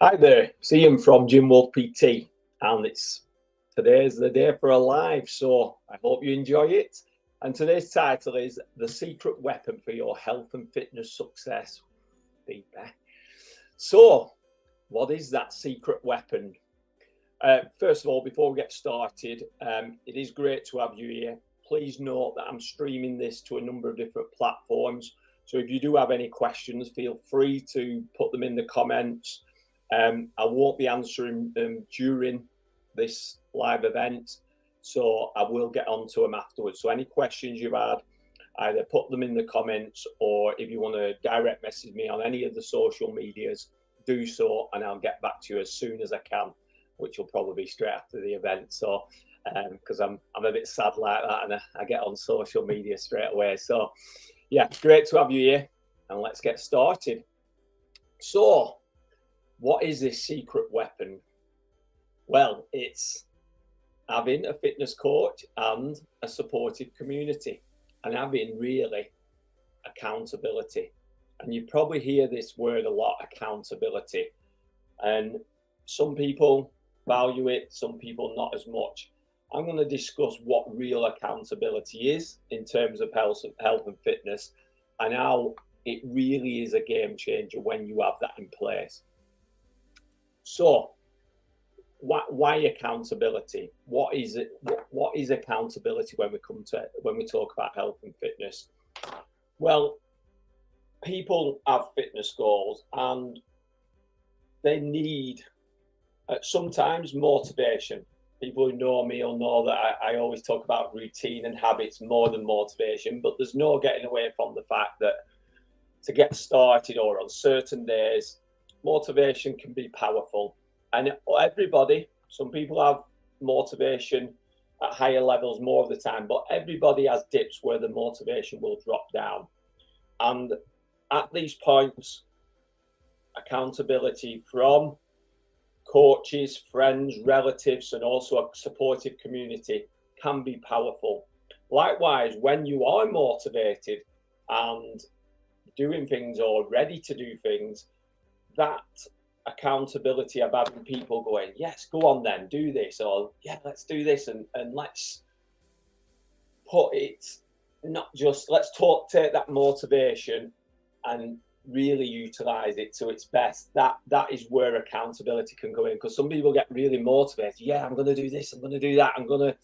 Hi there, it's Ian from Jim Wolf PT, and today's the day for a live, so I hope you enjoy it. And today's title is The Secret Weapon for Your Health and Fitness Success. So, what is that secret weapon? First of all, before we get started, it is great to have you here. Please note that I'm streaming this to a number of different platforms. So if you do have any questions, feel free to put them in the comments. I won't be answering them during this live event, so I will get onto them afterwards. So any questions you've had, either put them in the comments, or if you want to direct message me on any of the social medias, do so, and I'll get back to you as soon as I can, which will probably be straight after the event. So because I'm a bit sad like that, and I get on social media straight away. So yeah, great to have you here, and let's get started. So what is this secret weapon? Well, it's having a fitness coach and a supportive community, and having really accountability. And you probably hear this word a lot, accountability. And some people value it, some people not as much. I'm going to discuss what real accountability is in terms of health and fitness, and how it really is a game changer when you have that in place. So why accountability? What is it? What is accountability when we talk about health and fitness? Well, people have fitness goals, and they need sometimes motivation. People who know me will know that I always talk about routine and habits more than motivation, but there's no getting away from the fact that to get started or on certain days, motivation can be powerful. And everybody, some people have motivation at higher levels more of the time, but everybody has dips where the motivation will drop down. And at these points, accountability from coaches, friends, relatives, and also a supportive community can be powerful. Likewise, when you are motivated and doing things or ready to do things, that accountability of having people going, yes, go on then, do this, or yeah, let's do this, and let's put it, not just let's take that motivation and really utilize it to its best. That is where accountability can go in, because some people get really motivated. Yeah, I'm going to do this, I'm going to do that, I'm going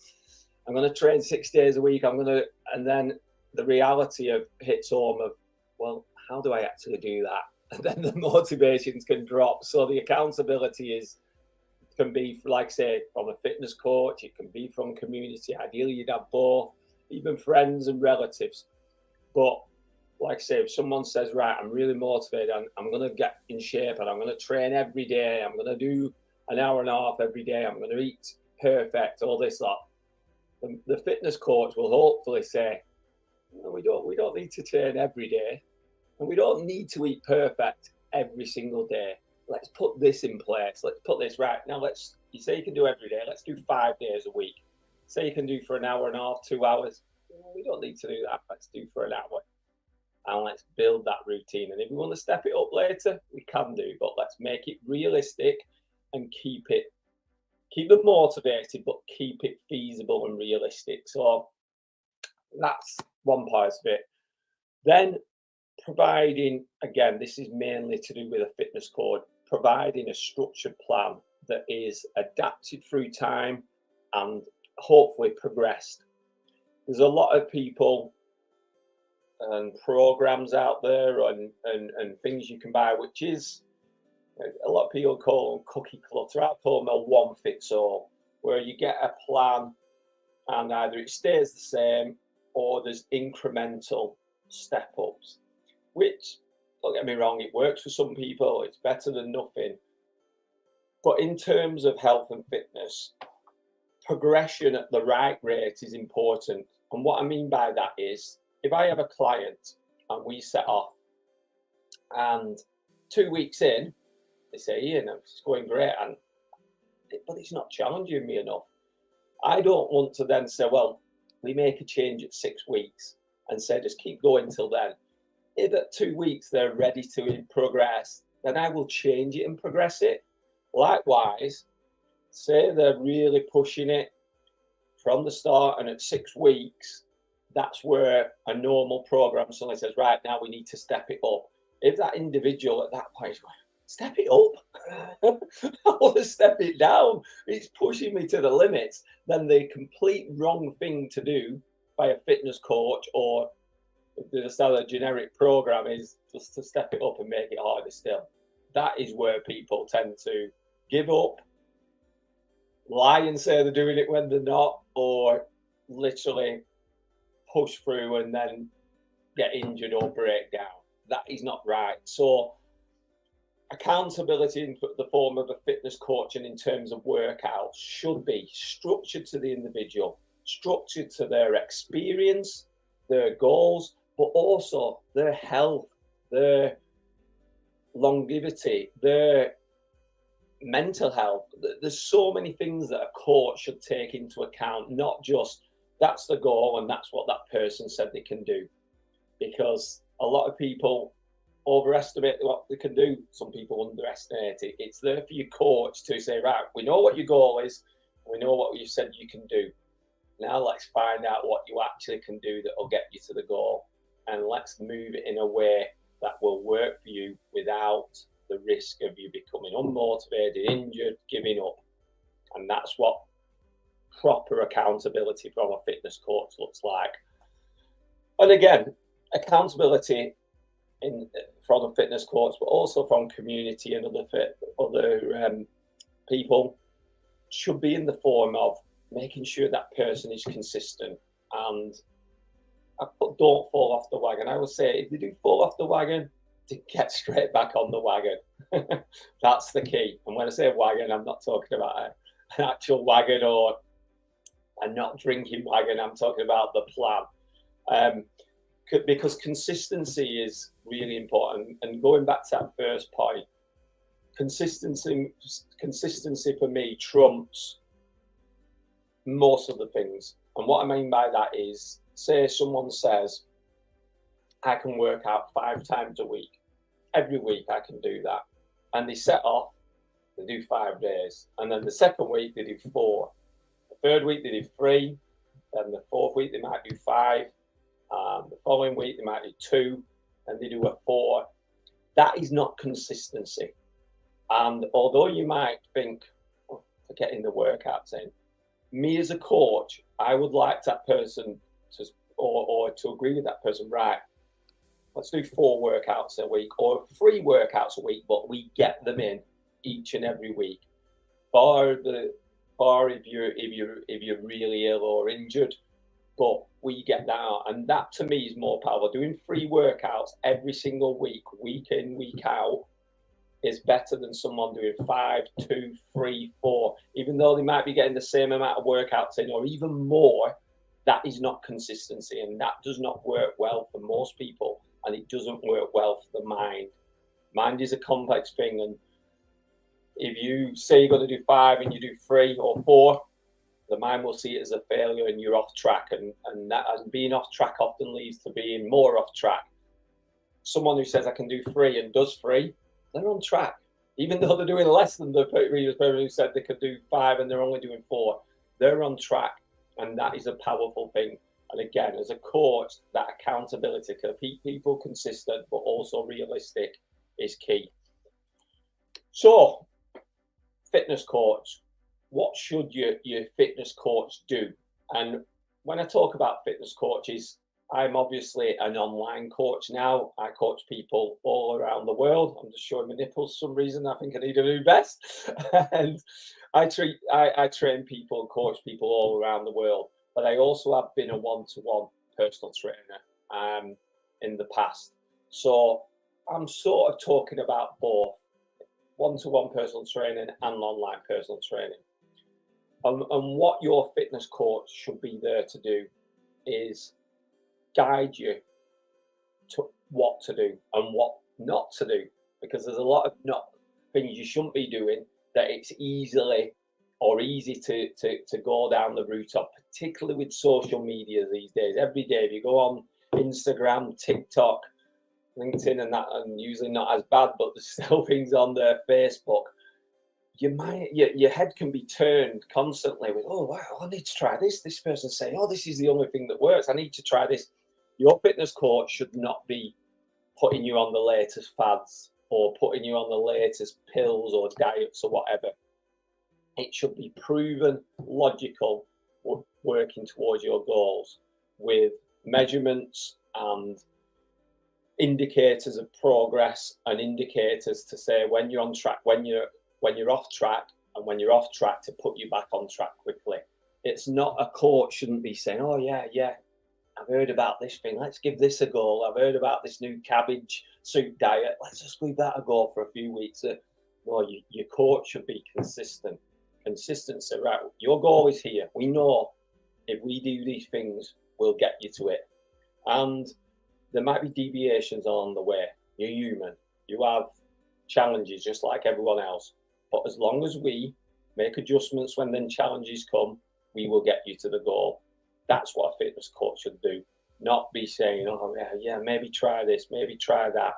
to train 6 days a week, and then the reality of hits home of, well, how do I actually do that? And then the motivations can drop. So the accountability can be, like I say, from a fitness coach, it can be from community. Ideally, you'd have both, even friends and relatives. But like I say, if someone says, right, I'm really motivated, I'm going to get in shape, and I'm going to train every day, I'm going to do an hour and a half every day, I'm going to eat perfect, all this lot, the fitness coach will hopefully say, no, we don't need to train every day, and we don't need to eat perfect every single day. Let's put this in place. Let's put this right. Now, you say you can do every day. Let's do 5 days a week. Say you can do for an hour and a half, 2 hours. We don't need to do that. Let's do for an hour. And let's build that routine. And if we want to step it up later, we can do. But let's make it realistic and keep them motivated, but keep it feasible and realistic. So that's one part of it. Then providing, again, this is mainly to do with a fitness coach, providing a structured plan that is adapted through time and hopefully progressed. There's a lot of people and programs out there and things you can buy, which is, a lot of people call them cookie clutter. I call them a one fits all, where you get a plan and either it stays the same or there's incremental step ups, which, don't get me wrong, it works for some people, it's better than nothing. But in terms of health and fitness, progression at the right rate is important. And what I mean by that is, if I have a client and we set off, and 2 weeks in, they say, Ian, it's going great, but it's not challenging me enough. I don't want to then say, well, we make a change at 6 weeks and say, just keep going till then. If at 2 weeks they're ready to progress, then I will change it and progress it. Likewise, say they're really pushing it from the start, and at 6 weeks, that's where a normal program suddenly says, right, now we need to step it up. If that individual at that point is going, step it up, I want to step it down, it's pushing me to the limits, then the complete wrong thing to do by a fitness coach or just a generic program is just to step it up and make it harder still. That is where people tend to give up, lie and say they're doing it when they're not, or literally push through and then get injured or break down. That is not right. So accountability in the form of a fitness coach and in terms of workouts should be structured to the individual, structured to their experience, their goals, but also their health, their longevity, their mental health. There's so many things that a coach should take into account, not just that's the goal and that's what that person said they can do, because a lot of people overestimate what they can do. Some people underestimate it. It's there for your coach to say, right, we know what your goal is, we know what you said you can do. Now let's find out what you actually can do that will get you to the goal, and let's move it in a way that will work for you without the risk of you becoming unmotivated, injured, giving up. And that's what proper accountability from a fitness coach looks like. And again, accountability from a fitness coach, but also from community and other people, should be in the form of making sure that person is consistent and don't fall off the wagon. I would say if you do fall off the wagon, to get straight back on the wagon. That's the key. And when I say wagon, I'm not talking about an actual wagon or a not drinking wagon. I'm talking about the plan. Because consistency is really important. And going back to that first point, consistency for me trumps most of the things. And what I mean by that is, say someone says, I can work out 5 times a week. Every week I can do that. And they set off, they do 5 days. And then the second week they do 4. The third week they do 3. Then the fourth week they might do 5. The following week they might do 2. And they do a 4. That is not consistency. And although you might think, oh, for getting the workouts in, me as a coach, I would like that person to, or to agree with that person, right, let's do 4 workouts a week or 3 workouts a week, but we get them in each and every week. Bar if you're really ill or injured, but we get that out. And that to me is more powerful. Doing 3 workouts every single week, week in, week out, is better than someone doing 5, 2, 3, 4. Even though they might be getting the same amount of workouts in or even more, that is not consistency, and that does not work well for most people. And it doesn't work well for the mind. Mind is a complex thing, and if you say you're going to do 5 and you do 3 or 4, the mind will see it as a failure and you're off track. And that, and being off track often leads to being more off track. Someone who says I can do 3 and does 3, they're on track. Even though they're doing less than the previous person who said they could do 5 and they're only doing 4, they're on track. And that is a powerful thing. And again, as a coach, that accountability to keep people consistent but also realistic is key. So, fitness coach, what should your fitness coach do? And when I talk about fitness coaches, I'm obviously an online coach now. I coach people all around the world. I'm just showing my nipples for some reason. I think I need a new vest. And I train people and coach people all around the world. But I also have been a one-to-one personal trainer in the past. So I'm sort of talking about both one-to-one personal training and online personal training. And what your fitness coach should be there to do is guide you to what to do and what not to do, because there's a lot of things you shouldn't be doing that it's easy to go down the route of, particularly with social media these days. Every day, if you go on Instagram, TikTok, LinkedIn, and that, and usually not as bad, but there's still things on there, Facebook, your head can be turned constantly with, oh wow, I need to try this. This person's saying, oh, this is the only thing that works. I need to try this. Your fitness coach should not be putting you on the latest fads or putting you on the latest pills or diets or whatever. It should be proven, logical, working towards your goals with measurements and indicators of progress and indicators to say when you're on track, when you're off track, and when you're off track to put you back on track quickly. It's not, a coach shouldn't be saying, oh yeah, I've heard about this thing, let's give this a go. I've heard about this new cabbage soup diet, let's just give that a go for a few weeks. No, your coach should be consistent. Consistency, right? Your goal is here. We know if we do these things, we'll get you to it. And there might be deviations along the way. You're human. You have challenges just like everyone else. But as long as we make adjustments when then challenges come, we will get you to the goal. That's what a fitness coach should do. Not be saying, oh, yeah, maybe try this, maybe try that.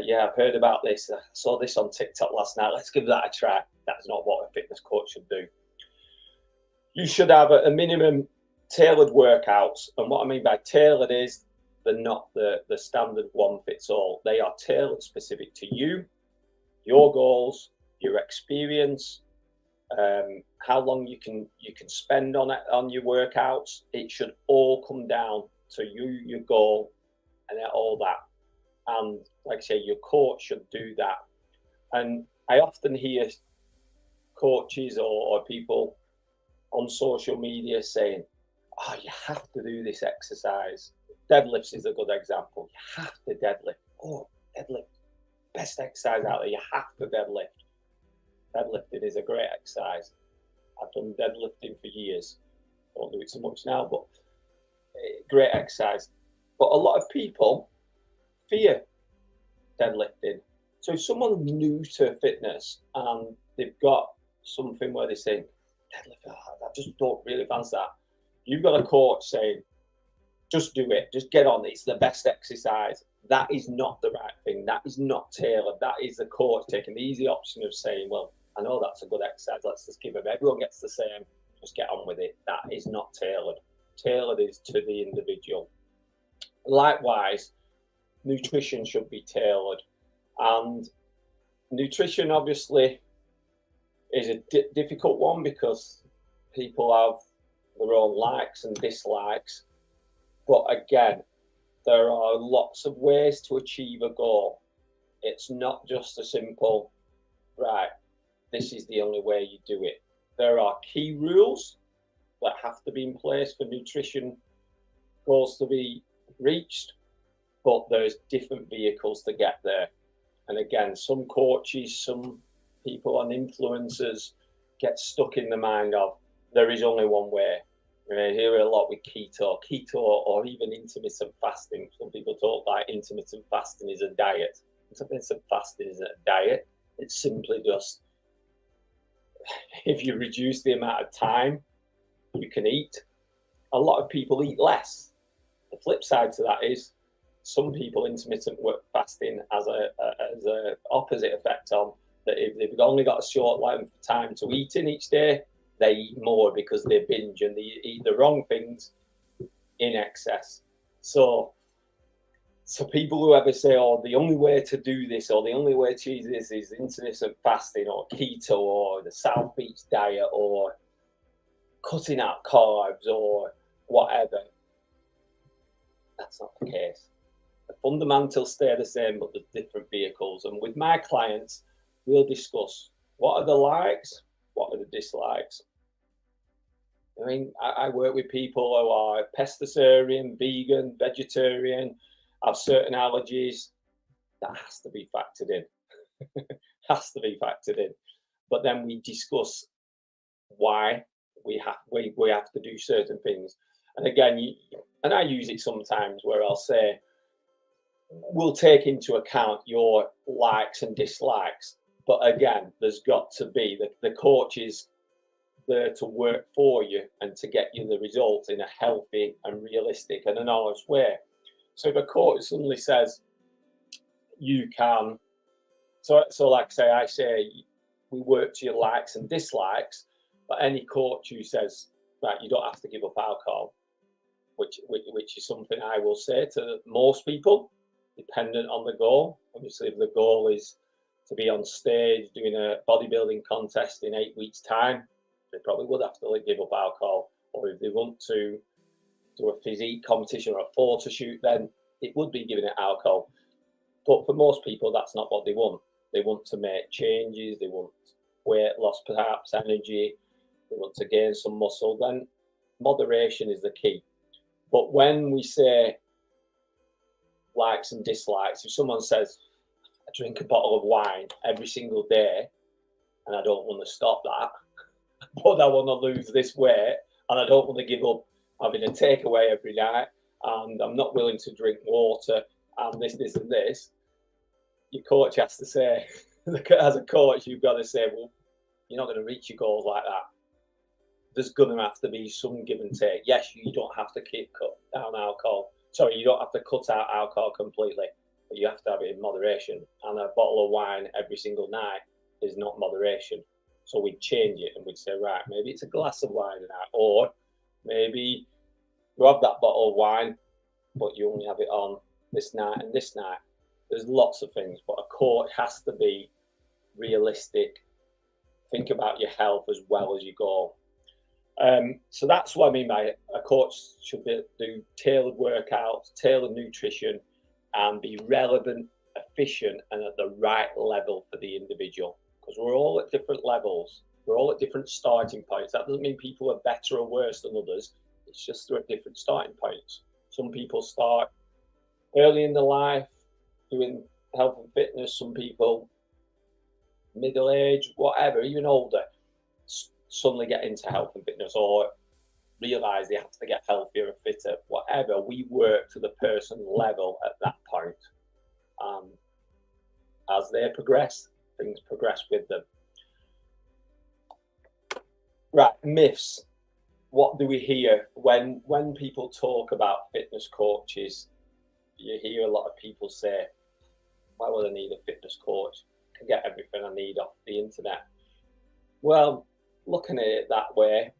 Yeah, I've heard about this. I saw this on TikTok last night. Let's give that a try. That's not what a fitness coach should do. You should have a minimum tailored workouts. And what I mean by tailored is they're not the standard one fits all. They are tailored specific to you, your goals, your experience, how long you can spend on your workouts. It should all come down to you, your goal, and all that. And like I say, your coach should do that. And I often hear coaches or people on social media saying, oh, you have to do this exercise. Deadlifts is a good example. You have to deadlift. Oh, deadlift, best exercise out there. You have to deadlift. Deadlifting is a great exercise. I've done deadlifting for years. Don't do it so much now, but great exercise. But a lot of people fear deadlifting. So if someone's new to fitness and they've got something where they say, deadlift, I just don't really fancy that. You've got a coach saying, just do it, just get on it. It's the best exercise. That is not the right thing. That is not tailored. That is the coach taking the easy option of saying, well, I know that's a good exercise. Let's just give it. Everyone gets the same. Just get on with it. That is not tailored. Tailored is to the individual. Likewise, nutrition should be tailored. And nutrition, obviously, is a difficult one because people have their own likes and dislikes. But again, there are lots of ways to achieve a goal. It's not just a simple, right, this is the only way you do it. There are key rules that have to be in place for nutrition goals to be reached, but there's different vehicles to get there. And again, some coaches, some people and influencers get stuck in the mind of there is only one way. I hear a lot with keto or even intermittent fasting. Some people talk like intermittent fasting is a diet. Intermittent fasting isn't a diet. It's simply just if you reduce the amount of time you can eat, a lot of people eat less. The flip side to that is some people intermittent fasting has a opposite effect on that. If they've only got a short length of time to eat in each day, they eat more because they binge and they eat the wrong things in excess. So people who ever say, oh, the only way to do this or the only way to achieve this is intermittent fasting or keto or the South Beach diet or cutting out carbs or whatever, that's not the case. The fundamentals stay the same, but there's different vehicles. And with my clients, we'll discuss what are the likes, what are the dislikes. I mean, I work with people who are pescatarian, vegan, vegetarian, have certain allergies. That has to be factored in. Has to be factored in. But then we discuss why we have to do certain things. And again, and I use it sometimes where I'll say, we'll take into account your likes and dislikes. But again, there's got to be the coach is there to work for you and to get you the results in a healthy and realistic and an honest way. So if a coach suddenly says you can, so like I say we work to your likes and dislikes. But any coach who says, right, you don't have to give up alcohol, which is something I will say to most people, dependent on the goal. Obviously, if the goal is to be on stage doing a bodybuilding contest in 8 weeks' time, they probably would have to give up alcohol. Or if they want to do a physique competition or a photo shoot, then it would be giving it alcohol. But for most people, that's not what they want. They want to make changes, they want weight loss, perhaps energy, they want to gain some muscle. Then moderation is the key. But when we say likes and dislikes, if someone says, I drink a bottle of wine every single day and I don't want to stop that, but I want to lose this weight and I don't want to give up having a takeaway every night and I'm not willing to drink water and this, and this, your coach has to say, as a coach, you've got to say, well, you're not going to reach your goals like that. There's going to have to be some give and take. Yes, you don't have to cut down alcohol. Sorry, you don't have to cut out alcohol completely, but you have to have it in moderation. And a bottle of wine every single night is not moderation. So we'd change it and we'd say, right, maybe it's a glass of wine a night, or maybe you have that bottle of wine, but you only have it on this night and this night. There's lots of things, but a coach has to be realistic. Think about your health as well as your goal. So that's what I mean by it. A coach should do tailored workouts, tailored nutrition, and be relevant, efficient, and at the right level for the individual. Because we're all at different levels. We're all at different starting points. That doesn't mean people are better or worse than others. It's just they're at different starting points. Some people start early in their life doing health and fitness. Some people middle age, whatever, even older, suddenly get into health and fitness or realize they have to get healthier and fitter. Whatever, we work to the person level at that point. As they progress, things progress with them. Right, myths. What do we hear when people talk about fitness coaches? You hear a lot of people say, why would I need a fitness coach? I can get everything I need off the internet. Well, looking at it that way,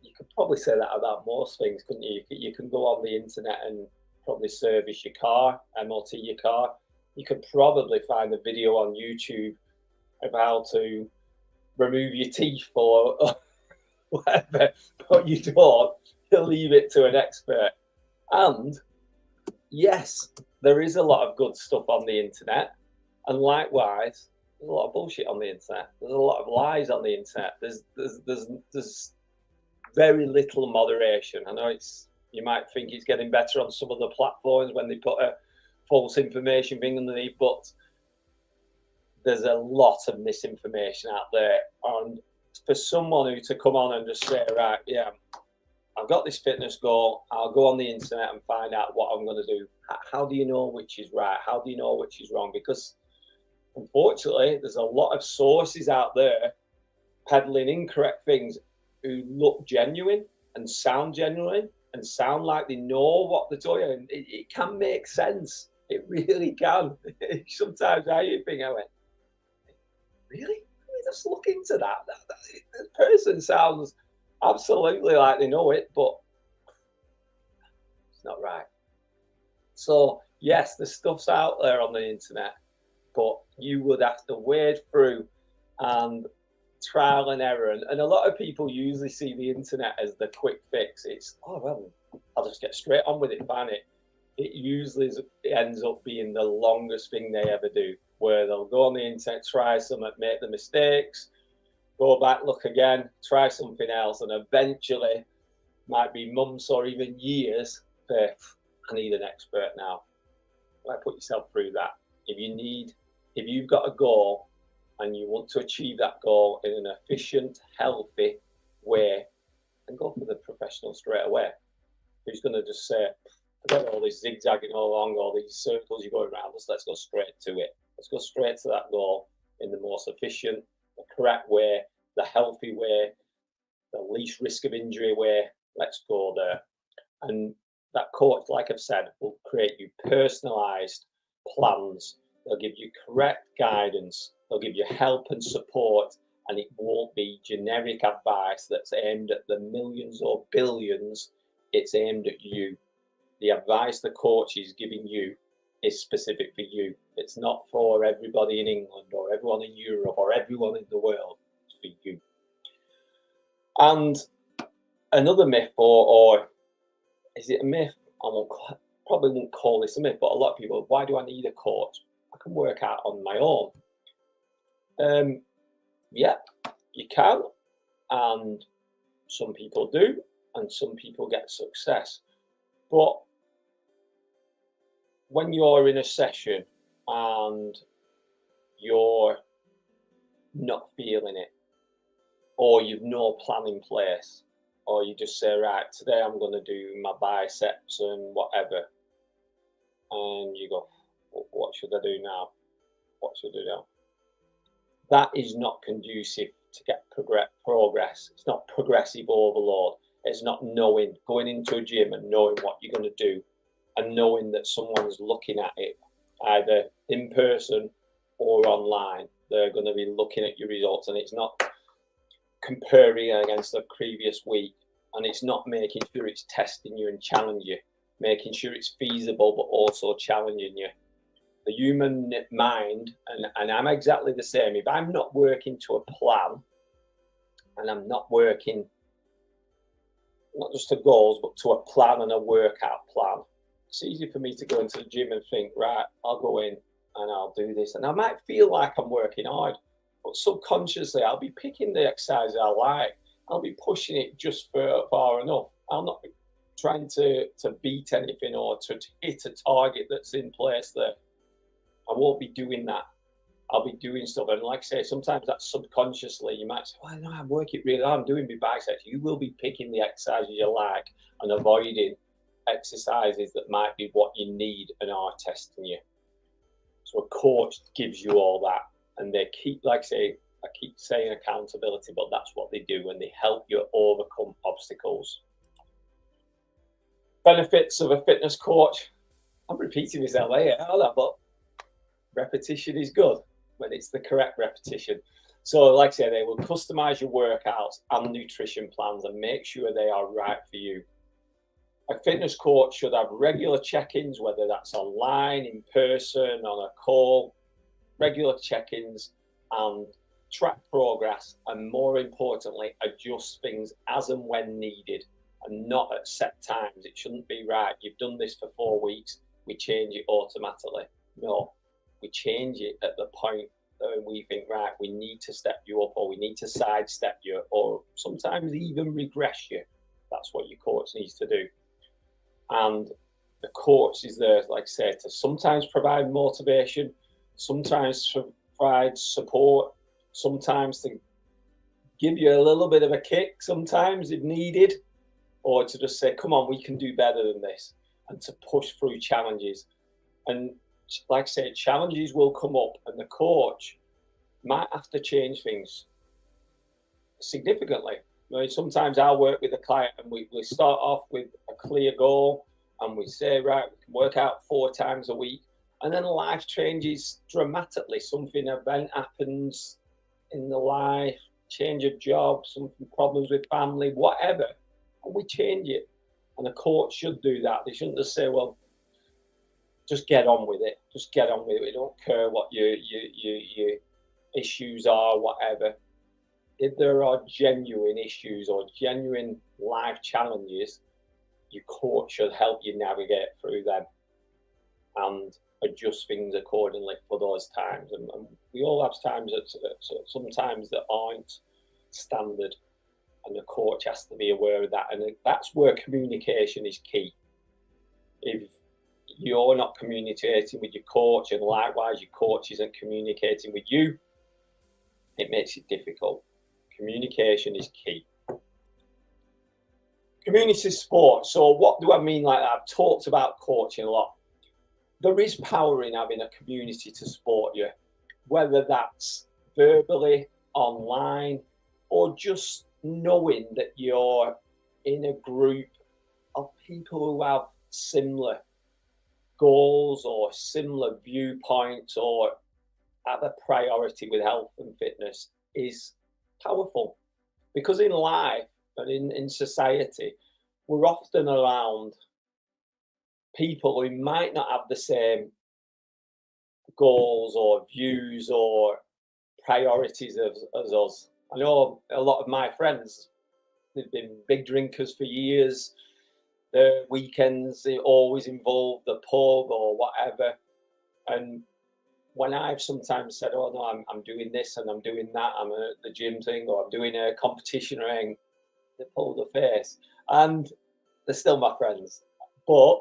you could probably say that about most things, couldn't you? You can go on the internet and probably service your car, MOT your car. You could probably find a video on YouTube of how to remove your teeth or whatever, but you don't. You leave it to an expert. And yes, there is a lot of good stuff on the internet, and likewise, there's a lot of bullshit on the internet. There's a lot of lies on the internet. There's very little moderation. I know you might think it's getting better on some of the platforms when they put a false information thing underneath, but there's a lot of misinformation out there. And for someone who to come on and just say, right, yeah, I've got this fitness goal, I'll go on the internet and find out what I'm going to do. How do you know which is right? How do you know which is wrong? Because unfortunately, there's a lot of sources out there peddling incorrect things who look genuine and sound genuine and sound like they know what they're doing. And it can make sense. It really can. Sometimes I think, I went, really? Let me just look into that. The person sounds absolutely like they know it, but it's not right. So, yes, the stuff's out there on the internet, but you would have to wade through and trial and error. And a lot of people usually see the internet as the quick fix. It's, oh, well, I'll just get straight on with it, find it. It usually ends up being the longest thing they ever do, where they'll go on the internet, try something, make the mistakes, go back, look again, try something else, and eventually, might be months or even years, I need an expert now. Like, put yourself through that. If you've got a goal and you want to achieve that goal in an efficient, healthy way, then go for the professional straight away. Who's going to just say, forget all this zigzagging all along, all these circles you're going around, let's go straight to it. Let's go straight to that goal in the most efficient, the correct way, the healthy way, the least risk of injury way. Let's go there. And that coach, like I've said, will create you personalized plans. They'll give you correct guidance. They'll give you help and support and it won't be generic advice that's aimed at the millions or billions. It's aimed at you. The advice the coach is giving you is specific for you. It's not for everybody in England or everyone in Europe or everyone in the world. It's for you. And another myth, or is it a myth? Probably won't call this a myth, but a lot of people, why do I need a coach? I can work out on my own. Yeah, you can, and some people do, and some people get success. But when you're in a session and you're not feeling it, or you've no plan in place, or you just say, right, today I'm going to do my biceps and whatever, and you go, what should I do now? What should I do now? That is not conducive to get progress. It's not progressive overload. It's not going into a gym and knowing what you're going to do, and knowing that someone's looking at it either in person or online. They're going to be looking at your results, and it's not comparing against the previous week, and it's not making sure it's testing you and challenging you, making sure it's feasible but also challenging you. The human mind, and I'm exactly the same. If I'm not working to a plan, and I'm not working not just to goals, but to a plan and a workout plan, it's easy for me to go into the gym and think, right, I'll go in and I'll do this. And I might feel like I'm working hard, but subconsciously I'll be picking the exercise I like. I'll be pushing it just far enough. I'll not be trying to beat anything or to hit a target that's in place there. I won't be doing that. I'll be doing stuff. And like I say, sometimes that's subconsciously. You might say, well, no, I'm working really hard. I'm doing my biceps. You will be picking the exercises you like and avoiding exercises that might be what you need and are testing you. So a coach gives you all that. And they keep, like I say, I keep saying accountability, but that's what they do, and they help you overcome obstacles. Benefits of a fitness coach. I'm repeating myself here, but repetition is good when it's the correct repetition. So like I say, they will customize your workouts and nutrition plans and make sure they are right for you. A fitness coach should have regular check-ins, whether that's online, in person, on a call, regular check-ins, and track progress, and more importantly, adjust things as and when needed and not at set times. It shouldn't be, right, you've done this for 4 weeks, we change it automatically. No, we change it at the point that we think, right, we need to step you up, or we need to sidestep you, or sometimes even regress you. That's what your coach needs to do. And the coach is there, like I say, to sometimes provide motivation, sometimes provide support, sometimes to give you a little bit of a kick, sometimes if needed, or to just say, come on, we can do better than this, and to push through challenges. And like I say, challenges will come up, and the coach might have to change things significantly. I mean, sometimes I'll work with a client and we start off with a clear goal, and we say, right, we can work out 4 times a week, and then life changes dramatically. Something, event happens in the life, change of job, something, problems with family, whatever, and we change it. And a coach should do that. They shouldn't just say, well, just get on with it. Just get on with it. We don't care what your issues are, whatever. If there are genuine issues or genuine life challenges, your coach should help you navigate through them and adjust things accordingly for those times. And we all have times sometimes that aren't standard, and the coach has to be aware of that. And that's where communication is key. If you're not communicating with your coach, and likewise your coach isn't communicating with you, it makes it difficult. Communication is key. Community support. So what do I mean like that? I've talked about coaching a lot. There is power in having a community to support you, whether that's verbally, online, or just knowing that you're in a group of people who have similar goals or similar viewpoints or have a priority with health and fitness is powerful, because in life and in society, we're often around people who might not have the same goals or views or priorities as us. I know a lot of my friends, they've been big drinkers for years. Their weekends, they always involve the pub or whatever. And when I've sometimes said, "Oh no, I'm doing this and I'm doing that, I'm at the gym thing, or I'm doing a competition ring," they pull the face, and they're still my friends. But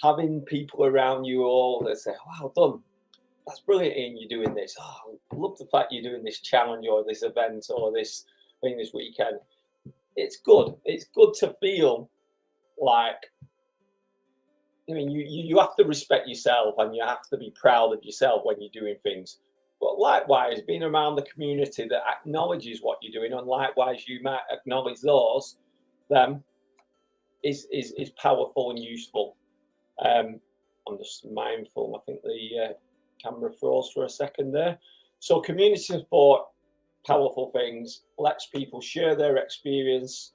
having people around you all that say, "Wow, done, that's brilliant, Ian, you're doing this. Oh, I love the fact you're doing this challenge or this event or this thing this weekend." It's good. It's good to feel like, I mean, you have to respect yourself and you have to be proud of yourself when you're doing things. But likewise, being around the community that acknowledges what you're doing, and likewise you might acknowledge those, them is powerful and useful. I'm just mindful. I think the camera froze for a second there. So community support, powerful things. Lets people share their experience,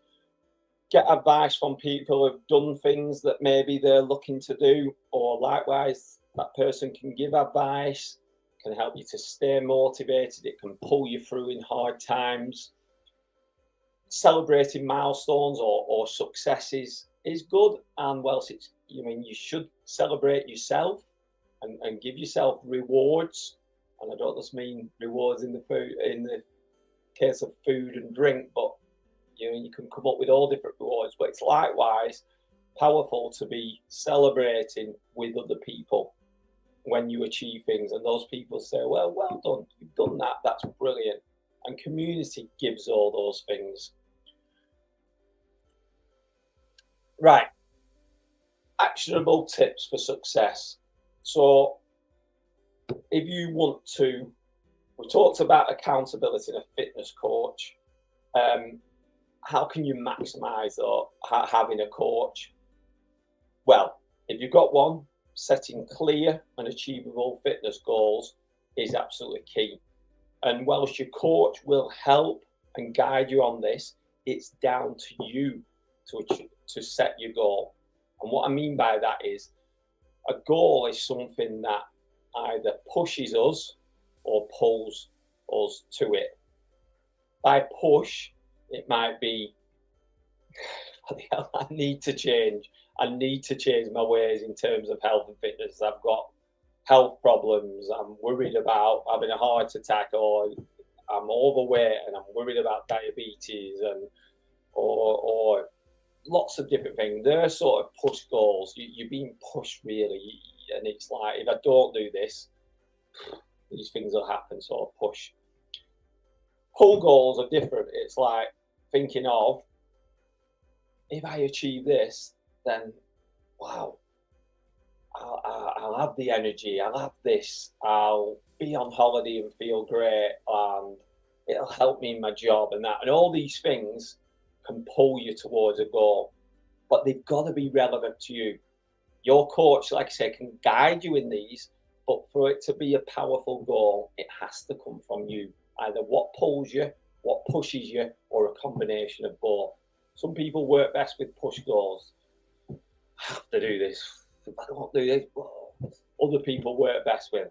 get advice from people who've done things that maybe they're looking to do, or likewise, that person can give advice, can help you to stay motivated, it can pull you through in hard times. Celebrating milestones or successes is good, and whilst it's, I mean, you should celebrate yourself and give yourself rewards. And I don't just mean rewards in the food, in the case of food and drink, but you can come up with all different rewards. But it's likewise powerful to be celebrating with other people when you achieve things, and those people say, well done, you've done that, that's brilliant. And community gives all those things. Right, actionable tips for success. So if you want to, we talked about accountability in a fitness coach. How can you maximize having a coach? Well, if you've got one, setting clear and achievable fitness goals is absolutely key. And whilst your coach will help and guide you on this, it's down to you to set your goal. And what I mean by that is, a goal is something that either pushes us or pulls us to it. By push, it might be, I need to change. I need to change my ways in terms of health and fitness. I've got health problems. I'm worried about having a heart attack, or I'm overweight and I'm worried about diabetes, and or lots of different things. They're sort of push goals. You're being pushed really, and it's like, if I don't do this, these things will happen. So push. Pull goals are different. It's like thinking of, if I achieve this, then wow, I'll have the energy, I'll have this, I'll be on holiday and feel great, and it'll help me in my job and that. And all these things can pull you towards a goal, but they've got to be relevant to you. Your coach, like I say, can guide you in these, but for it to be a powerful goal, it has to come from you. Either what pulls you, what pushes you, or a combination of both. Some people work best with push goals. I have to do this. If I don't do this, other people work best with,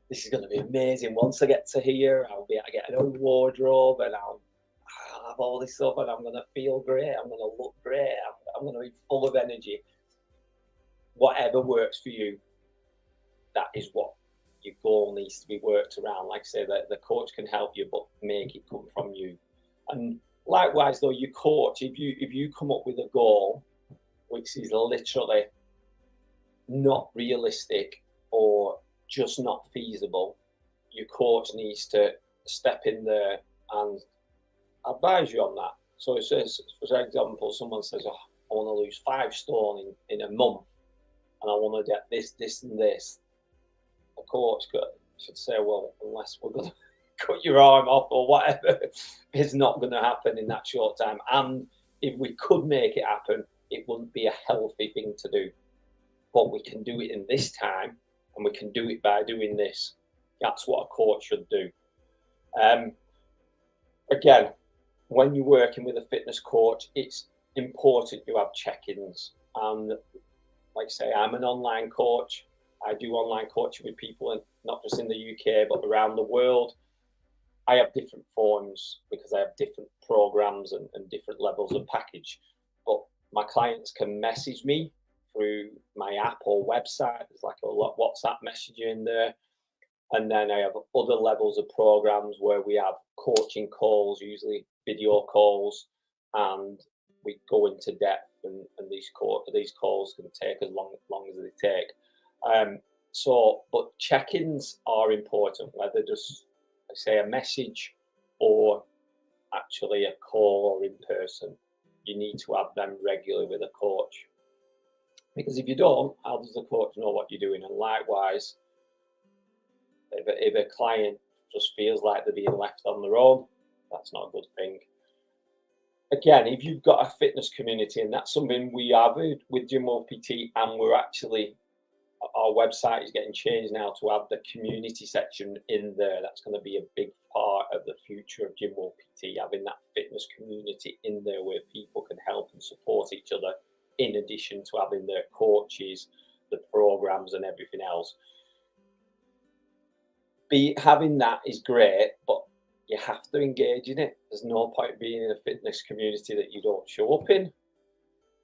this is going to be amazing. Once I get to here, I'll be able to get an own wardrobe, and I'll have all this stuff, and I'm going to feel great. I'm going to look great. I'm going to be full of energy. Whatever works for you, that is what your goal needs to be worked around. Like I say, that the coach can help you, but make it come from you. And likewise, though, your coach, if you come up with a goal which is literally not realistic or just not feasible, your coach needs to step in there and advise you on that. So it says, for example, someone says, oh, I want to lose 5 stone in a month, and I want to get this, and this. The coach should say, well, unless we're going to cut your arm off or whatever, it's not going to happen in that short time. And if we could make it happen, it wouldn't be a healthy thing to do. But we can do it in this time, and we can do it by doing this. That's what a coach should do. Again, when you're working with a fitness coach, it's important you have check-ins. And like I say, I'm an online coach. I do online coaching with people, and not just in the UK, but around the world. I have different forms because I have different programs and different levels of package. But my clients can message me through my app or website. There's like a WhatsApp messenger in there. And then I have other levels of programs where we have coaching calls, usually video calls, and we go into depth. And these calls can take as long as they take. But check-ins are important, whether just say a message or actually a call or in person. You need to have them regularly with a coach, because if you don't, how does the coach know what you're doing? And likewise, if a client just feels like they're being left on their own, that's not a good thing. Again, if you've got a fitness community, and that's something we have with Gym World PT, and we're actually, our website is getting changed now to have the community section in there. That's going to be a big part of the future of Gym World PT, having that fitness community in there where people can help and support each other, in addition to having their coaches, the programs and everything else. Having that is great, but you have to engage in it. There's no point being in a fitness community that you don't show up in.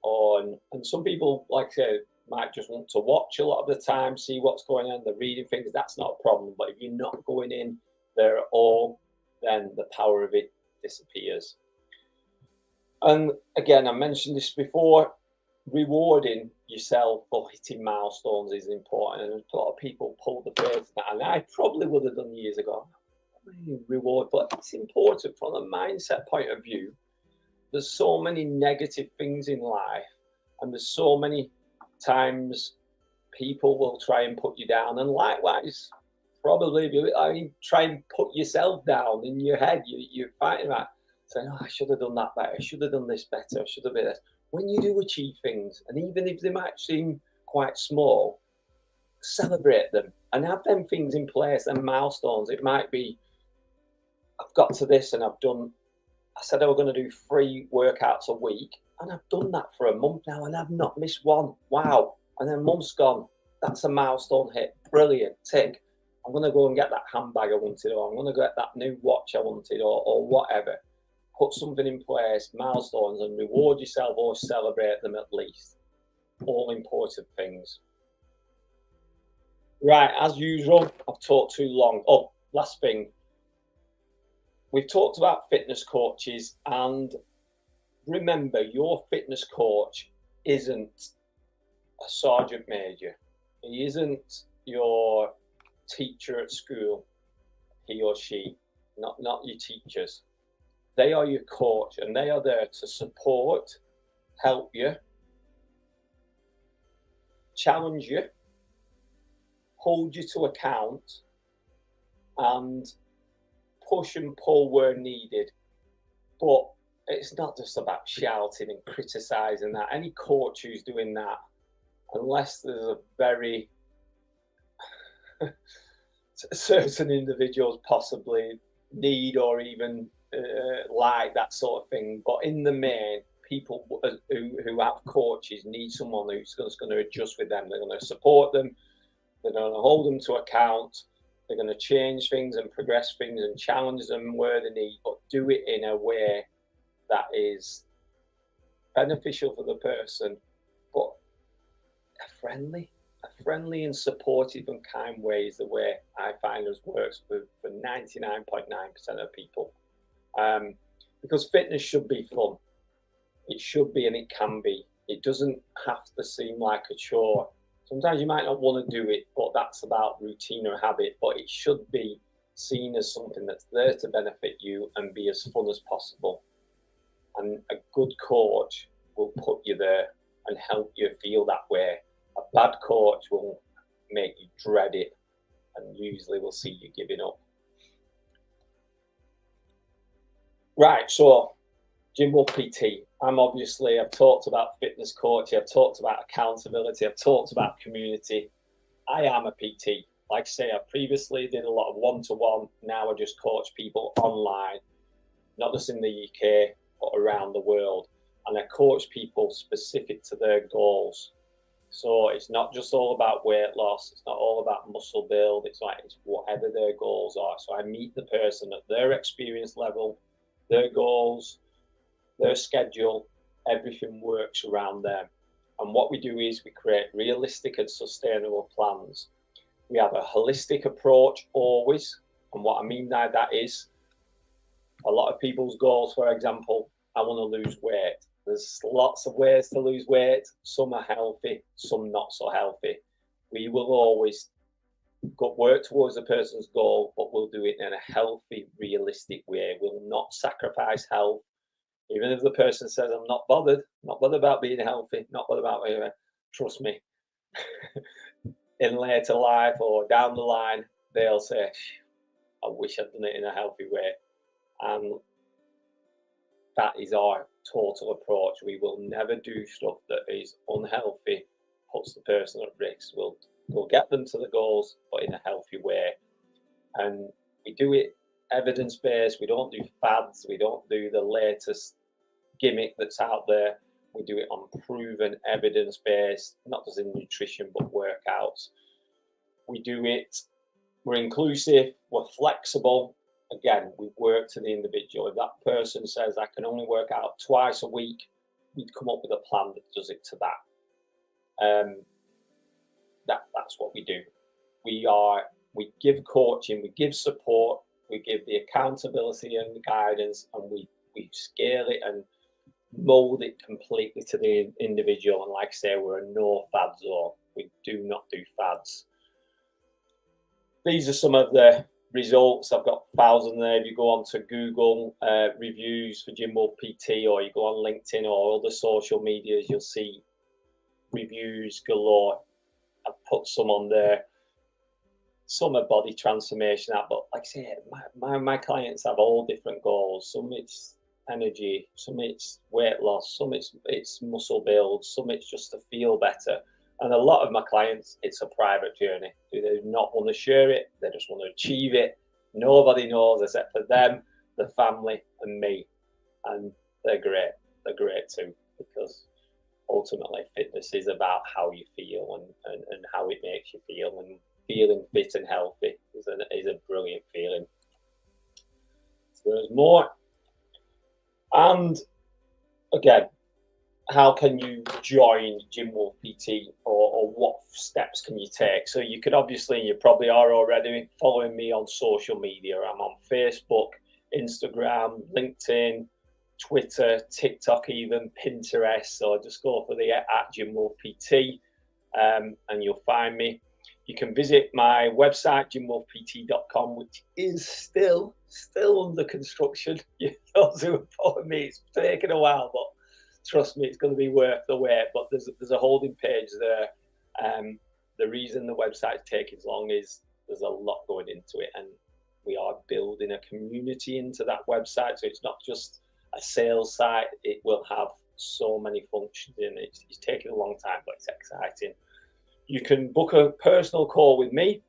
And some people, like I said, might just want to watch a lot of the time, see what's going on, they're reading things, that's not a problem. But if you're not going in there at all, then the power of it disappears. And again, I mentioned this before, rewarding yourself for hitting milestones is important. And a lot of people pull the face that, and I probably would have done years ago. Reward, but it's important from a mindset point of view. There's so many negative things in life, and there's so many times people will try and put you down, and likewise, probably try and put yourself down in your head. You're fighting that, saying, "Oh, I should have done that better. I should have done this better. I should have done this." When you do achieve things, and even if they might seem quite small, celebrate them and have them things in place and milestones. It might be, I've got to this and I said I was going to do 3 workouts a week, and I've done that for a month now and I've not missed one. Wow. And then month's gone. That's a milestone hit. Brilliant. Tick. I'm going to go and get that handbag I wanted, or I'm going to get that new watch I wanted, or whatever. Put something in place, milestones, and reward yourself or celebrate them at least. All important things. Right, as usual, I've talked too long. Oh, last thing. We've talked about fitness coaches, and remember, your fitness coach isn't a sergeant major. He isn't your teacher at school, he or she, not your teachers. They are your coach, and they are there to support, help you, challenge you, hold you to account, and push and pull where needed. But it's not just about shouting and criticizing that. Any coach who's doing that, unless there's a very certain individuals possibly need or even like that sort of thing. But in the main, people who have coaches need someone who's just going to adjust with them. They're going to support them. They're going to hold them to account. They're going to change things and progress things and challenge them where they need, but do it in a way that is beneficial for the person, but a friendly and supportive and kind way is the way I find us works for 99.9% of people. Because fitness should be fun. It should be, and it can be. It doesn't have to seem like a chore. Sometimes you might not want to do it, but that's about routine or habit. But it should be seen as something that's there to benefit you and be as fun as possible. And a good coach will put you there and help you feel that way. A bad coach will make you dread it, and usually will see you giving up. Right, so Gym World PT. I've talked about fitness coaching, I've talked about accountability, I've talked about community. I am a PT. Like I say, I previously did a lot of one-to-one. Now I just coach people online. not just in the UK, but around the world. And I coach people specific to their goals. So it's not just all about weight loss. It's not all about muscle build. It's whatever their goals are. So I meet the person at their experience level, their goals, their schedule, everything works around them. And what we do is we create realistic and sustainable plans. We have a holistic approach always. And what I mean by that is a lot of people's goals, for example, I want to lose weight. There's lots of ways to lose weight. Some are healthy, some not so healthy. We will always work towards the person's goal, but we'll do it in a healthy, realistic way. We'll not sacrifice health. Even if the person says, I'm not bothered about being healthy, not bothered about being, trust me, in later life or down the line, they'll say, I wish I'd done it in a healthy way. And that is our total approach. We will never do stuff that is unhealthy, puts the person at risk. We'll get them to the goals, but in a healthy way. And we do it evidence-based. We don't do fads. We don't do the latest gimmick that's out there. We do it on proven evidence-based, not just in nutrition, but workouts. We're inclusive, we're flexible. Again, we work to the individual. If that person says, I can only work out twice a week, we'd come up with a plan that does it to that. That's what we do. We give coaching, we give support, we give the accountability and the guidance, and we scale it and mold it completely to the individual. And like I say, we're a no fad zone. We do not do fads. These are some of the results. I've got thousands there. If you go on to Google reviews for Jim Wolf PT, or you go on LinkedIn or other social medias, you'll see reviews galore. I've put some on there. Some are body transformation, but like I say, my clients have all different goals. Some it's energy, some it's weight loss, some it's muscle build, some it's just to feel better. And a lot of my clients, it's a private journey. They do not want to share it. They just want to achieve it. Nobody knows except for them, the family, and me. And they're great. They're great too, because ultimately fitness is about how you feel and how it makes you feel. And feeling fit and healthy is a brilliant feeling. So there's more. And again, how can you join Jim Wolf PT, or what steps can you take? So you could obviously, you probably are already following me on social media. I'm on Facebook, Instagram, LinkedIn, Twitter, TikTok, even Pinterest. So just go for the at Jim Wolf PT and you'll find me. You can visit my website, jimwolfpt.com, which is still under construction. Those who have followed me, it's taken a while, but trust me, it's going to be worth the wait. But there's a holding page there. The reason the website's taking so long is there's a lot going into it, and we are building a community into that website. So it's not just a sales site. It will have so many functions in it. It's taking a long time, but it's exciting. You can book a personal call with me.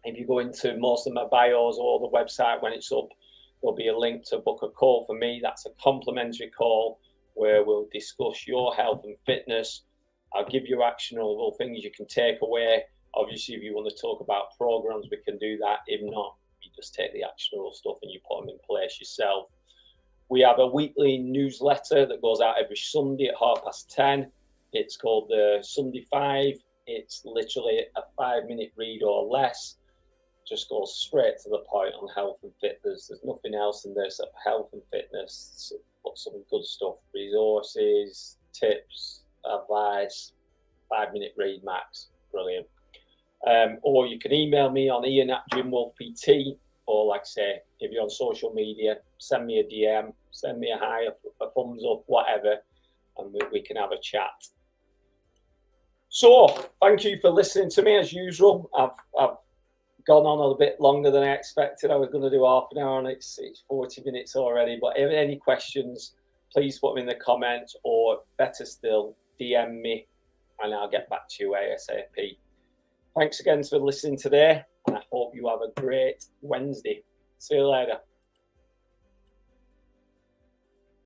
If you go into most of my bios or the website when it's up, there'll be a link to book a call for me. That's a complimentary call where we'll discuss your health and fitness. I'll give you actionable things you can take away. Obviously, if you want to talk about programs, we can do that. If not, you just take the actionable stuff and you put them in place yourself. We have a weekly newsletter that goes out every Sunday at 10:30. It's called the Sunday 5. It's literally a 5-minute read or less. Just goes straight to the point on health and fitness. There's nothing else in there except health and fitness. Put some good stuff, resources, tips, advice, 5-minute read max. Brilliant. Or you can email me on ian@jimwolfpt, or like I say, if you're on social media, send me a DM, send me a hi, a thumbs up, whatever, and we can have a chat. So thank you for listening to me as usual. I've gone on a little bit longer than I expected. I was going to do half an hour and it's 40 minutes already. But if any questions, please put them in the comments, or better still, DM me and I'll get back to you ASAP. Thanks again for listening today, and I hope you have a great Wednesday. See you later.